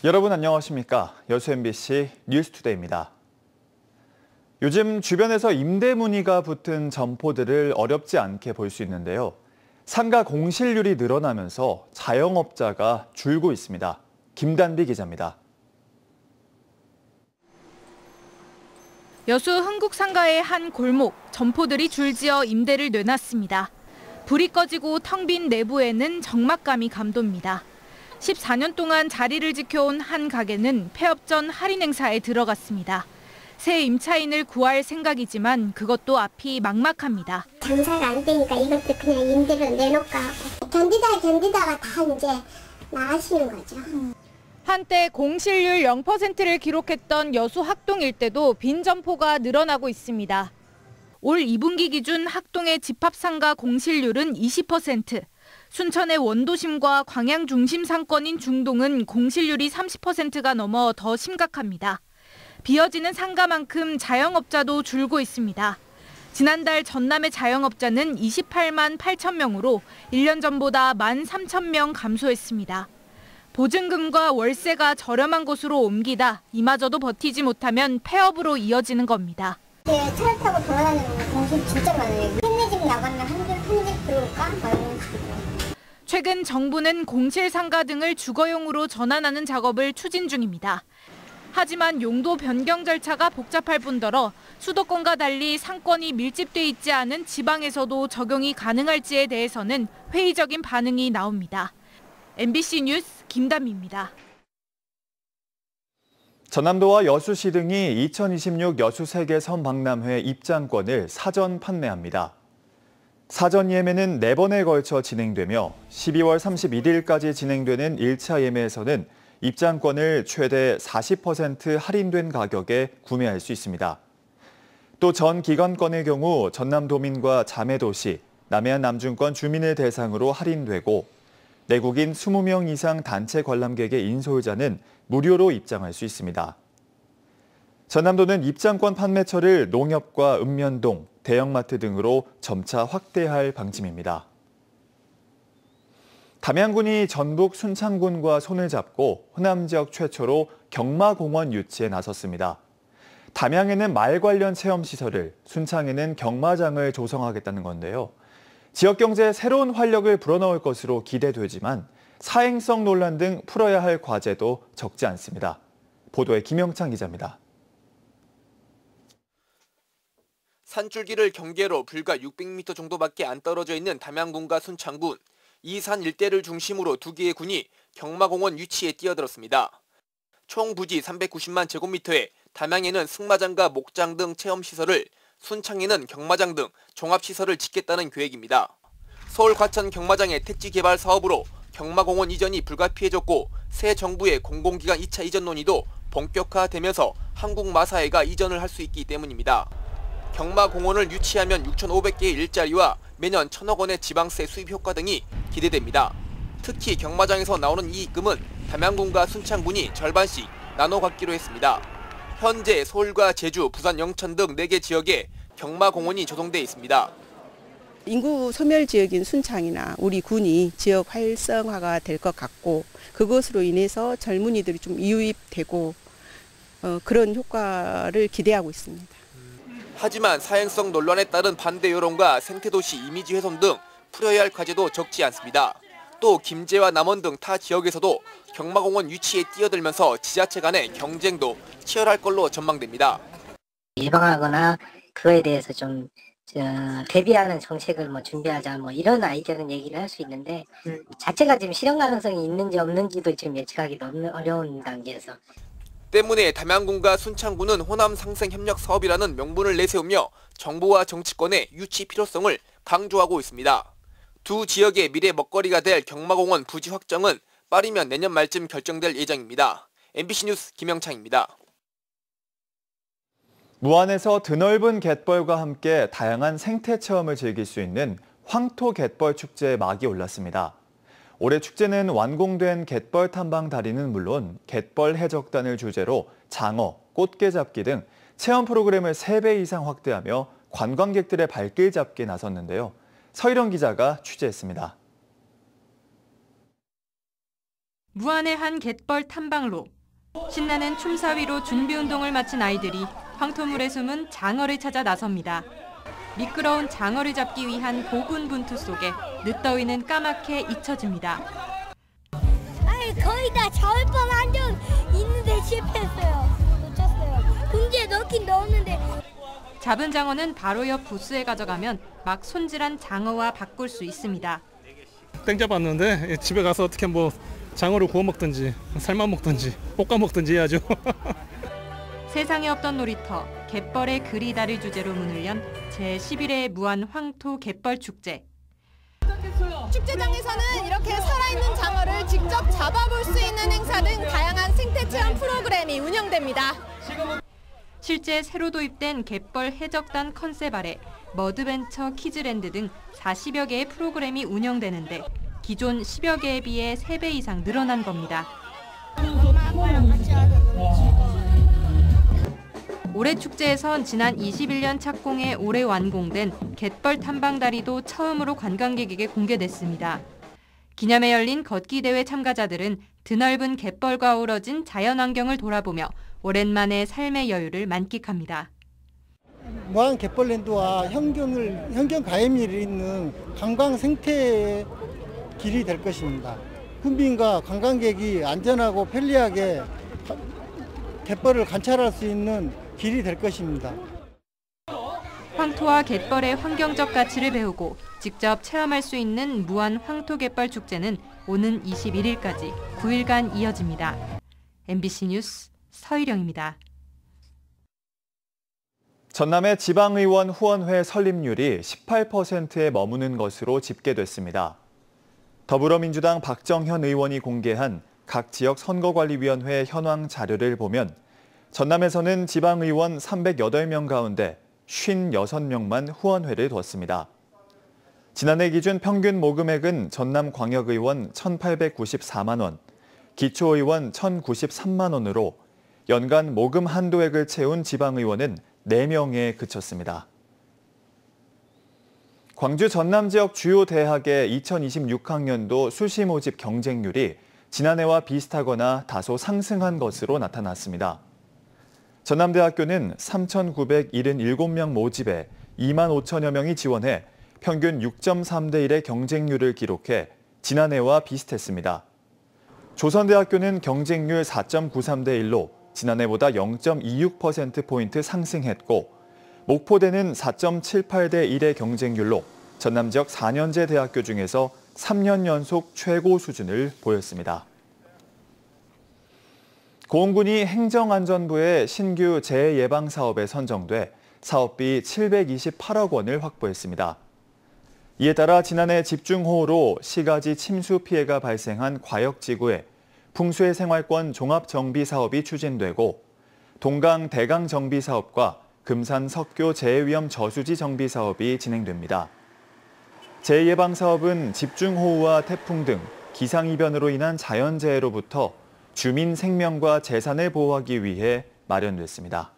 여러분 안녕하십니까? 여수 MBC 뉴스투데이입니다. 요즘 주변에서 임대 문의가 붙은 점포들을 어렵지 않게 볼 수 있는데요. 상가 공실률이 늘어나면서 자영업자가 줄고 있습니다. 김단비 기자입니다. 여수 흥국상가의 한 골목, 점포들이 줄지어 임대를 내놨습니다. 불이 꺼지고 텅 빈 내부에는 적막감이 감돕니다. 14년 동안 자리를 지켜온 한 가게는 폐업 전 할인 행사에 들어갔습니다. 새 임차인을 구할 생각이지만 그것도 앞이 막막합니다. 장사가 안 되니까 이것도 그냥 임대로 내놓을까 하고 견디다가 다 이제 나가시는 거죠. 한때 공실률 0%를 기록했던 여수 학동 일대도 빈 점포가 늘어나고 있습니다. 올 2분기 기준 학동의 집합상가 공실률은 20%, 순천의 원도심과 광양 중심 상권인 중동은 공실률이 30%가 넘어 더 심각합니다. 비어지는 상가만큼 자영업자도 줄고 있습니다. 지난달 전남의 자영업자는 28만 8천 명으로 1년 전보다 13,000명 감소했습니다. 보증금과 월세가 저렴한 곳으로 옮기다 이마저도 버티지 못하면 폐업으로 이어지는 겁니다. 차를 타고 돌아다니는 공실 진짜 많아요. 햇네 집 나가면 한집 들어올까? 이런 식으로. 최근 정부는 공실 상가 등을 주거용으로 전환하는 작업을 추진 중입니다. 하지만 용도 변경 절차가 복잡할 뿐더러 수도권과 달리 상권이 밀집돼 있지 않은 지방에서도 적용이 가능할지에 대해서는 회의적인 반응이 나옵니다. MBC 뉴스 김담희입니다. 전남도와 여수시 등이 2026 여수 세계 선박람회 입장권을 사전 판매합니다. 사전 예매는 4번에 걸쳐 진행되며 12월 31일까지 진행되는 1차 예매에서는 입장권을 최대 40% 할인된 가격에 구매할 수 있습니다. 또 전 기간권의 경우 전남도민과 자매도시, 남해안 남중권 주민을 대상으로 할인되고 내국인 20명 이상 단체 관람객의 인솔자는 무료로 입장할 수 있습니다. 전남도는 입장권 판매처를 농협과 읍면동, 대형마트 등으로 점차 확대할 방침입니다. 담양군이 전북 순창군과 손을 잡고 호남 지역 최초로 경마공원 유치에 나섰습니다. 담양에는 말 관련 체험시설을, 순창에는 경마장을 조성하겠다는 건데요. 지역 경제에 새로운 활력을 불어넣을 것으로 기대되지만 사행성 논란 등 풀어야 할 과제도 적지 않습니다. 보도에 김영창 기자입니다. 산줄기를 경계로 불과 600m 정도밖에 안 떨어져 있는 담양군과 순창군. 이 산 일대를 중심으로 두 개의 군이 경마공원 유치에 뛰어들었습니다. 총 부지 390만 제곱미터에 담양에는 승마장과 목장 등 체험시설을, 순창에는 경마장 등 종합시설을 짓겠다는 계획입니다. 서울 과천 경마장의 택지 개발 사업으로 경마공원 이전이 불가피해졌고 새 정부의 공공기관 2차 이전 논의도 본격화되면서 한국마사회가 이전을 할 수 있기 때문입니다. 경마공원을 유치하면 6,500개의 일자리와 매년 1,000억 원의 지방세 수입 효과 등이 기대됩니다. 특히 경마장에서 나오는 이익금은 담양군과 순창군이 절반씩 나눠 갖기로 했습니다. 현재 서울과 제주, 부산, 영천 등 4개 지역에 경마공원이 조성돼 있습니다. 인구 소멸 지역인 순창이나 우리 군이 지역 활성화가 될 것 같고 그것으로 인해서 젊은이들이 좀 이유입되고 그런 효과를 기대하고 있습니다. 하지만 사행성 논란에 따른 반대 여론과 생태도시 이미지 훼손 등 풀어야 할 과제도 적지 않습니다. 또 김제와 남원 등 타 지역에서도 경마공원 유치에 뛰어들면서 지자체 간의 경쟁도 치열할 걸로 전망됩니다. 예방하거나 그거에 대해서 좀 대비하는 정책을 준비하자 이런 아이디어는 얘기를 할 수 있는데 자체가 지금 실현 가능성이 있는지 없는지도 지금 예측하기 너무 어려운 단계에서. 때문에 담양군과 순창군은 호남 상생 협력 사업이라는 명분을 내세우며 정부와 정치권의 유치 필요성을 강조하고 있습니다. 두 지역의 미래 먹거리가 될 경마공원 부지 확정은 빠르면 내년 말쯤 결정될 예정입니다. MBC 뉴스 김영창입니다. 무안에서 드넓은 갯벌과 함께 다양한 생태 체험을 즐길 수 있는 황토 갯벌 축제의 막이 올랐습니다. 올해 축제는 완공된 갯벌 탐방 다리는 물론 갯벌 해적단을 주제로 장어, 꽃게 잡기 등 체험 프로그램을 3배 이상 확대하며 관광객들의 발길 잡기에 나섰는데요. 서일영 기자가 취재했습니다. 무안의 한 갯벌 탐방로. 신나는 춤사위로 준비운동을 마친 아이들이 황토물에 숨은 장어를 찾아 나섭니다. 미끄러운 장어를 잡기 위한 고군분투 속에 늦더위는 까맣게 잊혀집니다. 거의 다 잡을 뻔한 적 있는데 실패했어요. 놓쳤어요. 봉지에 넣긴 넣었는데. 잡은 장어는 바로 옆 부스에 가져가면 막 손질한 장어와 바꿀 수 있습니다. 땡 잡았는데 집에 가서 어떻게 뭐 장어를 구워 먹든지 삶아 먹든지 볶아 먹든지 해야죠. 세상에 없던 놀이터, 갯벌의 그리다를 주제로 문을 연 제11회 무안 황토 갯벌 축제. 축제장에서는 이렇게 살아있는 장어를 직접 잡아볼 수 있는 행사 등 다양한 생태 체험 프로그램이 운영됩니다. 실제 새로 도입된 갯벌 해적단 컨셉 아래 머드벤처 키즈랜드 등 40여 개의 프로그램이 운영되는데 기존 10여 개에 비해 3배 이상 늘어난 겁니다. 올해 축제에선 지난 21년 착공에 올해 완공된 갯벌 탐방다리도 처음으로 관광객에게 공개됐습니다. 기념에 열린 걷기 대회 참가자들은 드넓은 갯벌과 어우러진 자연환경을 돌아보며 오랜만에 삶의 여유를 만끽합니다. 무안 갯벌랜드와 현경 가해밀이 있는 관광 생태의 길이 될 것입니다. 군민과 관광객이 안전하고 편리하게 갯벌을 관찰할 수 있는 길이 될 것입니다. 황토와 갯벌의 환경적 가치를 배우고 직접 체험할 수 있는 무안 황토갯벌 축제는 오는 21일까지 9일간 이어집니다. MBC 뉴스 서희령입니다. 전남의 지방의원 후원회 설립률이 18%에 머무는 것으로 집계됐습니다. 더불어민주당 박정현 의원이 공개한 각 지역 선거관리위원회 현황 자료를 보면 전남에서는 지방의원 308명 가운데 56명만 후원회를 뒀습니다. 지난해 기준 평균 모금액은 전남광역의원 1,894만 원, 기초의원 1,093만 원으로 연간 모금 한도액을 채운 지방의원은 4명에 그쳤습니다. 광주 전남 지역 주요 대학의 2026학년도 수시 모집 경쟁률이 지난해와 비슷하거나 다소 상승한 것으로 나타났습니다. 전남대학교는 3,977명 모집에 2만 5천여 명이 지원해 평균 6.3대 1의 경쟁률을 기록해 지난해와 비슷했습니다. 조선대학교는 경쟁률 4.93대 1로 지난해보다 0.26%포인트 상승했고 목포대는 4.78대 1의 경쟁률로 전남 지역 4년제 대학교 중에서 3년 연속 최고 수준을 보였습니다. 고흥군이 행정안전부의 신규 재해 예방 사업에 선정돼 사업비 728억 원을 확보했습니다. 이에 따라 지난해 집중호우로 시가지 침수 피해가 발생한 과역지구에 풍수해 생활권 종합정비 사업이 추진되고 동강 대강 정비 사업과 금산 석교 재해위험 저수지 정비 사업이 진행됩니다. 재해 예방 사업은 집중호우와 태풍 등 기상이변으로 인한 자연재해로부터 주민 생명과 재산을 보호하기 위해 마련됐습니다.